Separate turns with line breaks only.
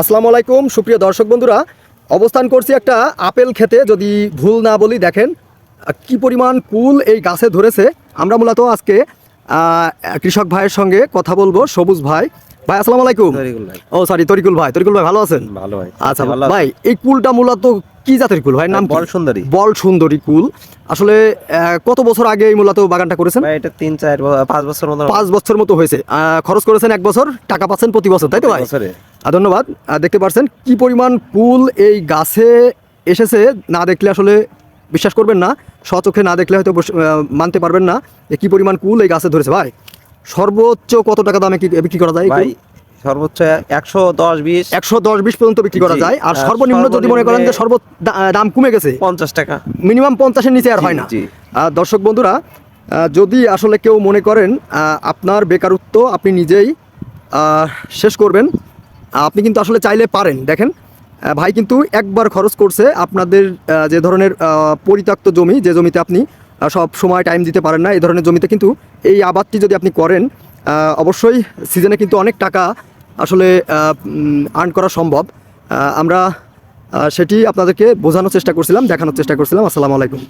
আসসালামু আলাইকুম সুপ্রিয় দর্শক বন্ধুরা, অবস্থান করছি একটা আপেল খেতে। যদি ভুল না বলি, দেখেন কি পরিমাণ কুল এই গাছে ধরেছে। আমরা মূলত আজকে কৃষক ভাইয়ের সঙ্গে কথা বলবো। সবুজ ভাই, ভাই আসসালামু আলাইকুম। ও সরি, তরিকুল ভাই। তরিকুল ভাই ভালো আছেন?
ভালো ভাই।
আচ্ছা ভাই, এই কুলটা মূলত কি জাতের কুল ভাই? নাম
বল সুন্দরী।
বল সুন্দরী কুল। আসলে কত বছর আগে এই মূলত বাগানটা করেছেন?
ভাই এটা 3-4-5 বছর মতো।
5 বছর মতো হয়েছে। খরচ করেছেন 1 বছর, টাকা পাচ্ছেন প্রতি বছর, তাই তো ভাই? ধন্যবাদ। দেখতে পাচ্ছেন কি পরিমাণ কুল এই গাছে এসেছে। না দেখলে আসলে বিশ্বাস করবেন না, স্বচোখে না দেখলে হয়তো মানতে পারবেন না কি পরিমাণ কুল এই গাছে ধরেছে। ভাই সর্বোচ্চ কত টাকা দামে বিক্রি করা যায়?
ভাই সর্বোচ্চ 110-20
পর্যন্ত বিক্রি করা যায়। আর সর্বনিম্ন যদি মনে করেন যে দাম কমে গেছে
50 টাকা,
মিনিমাম 50-এর নিচে আর হয় না। দর্শক বন্ধুরা, যদি আসলে কেউ মনে করেন আপনার বেকারত্ব আপনি নিজেই শেষ করবেন, আপনি কিন্তু আসলে চাইলে পারেন। দেখেন ভাই কিন্তু একবার খরচ করছে আপনাদের যে ধরনের পরিত্যক্ত জমি, যে জমিতে আপনি সব সময় টাইম দিতে পারেন না, এই ধরনের জমিতে কিন্তু এই আবাদটি যদি আপনি করেন, অবশ্যই সিজনে কিন্তু অনেক টাকা আসলে আর্ন করা সম্ভব। আমরা সেটি আপনাদেরকে বোঝানোর চেষ্টা করছিলাম, দেখানোর চেষ্টা করছিলাম। আসসালামু আলাইকুম।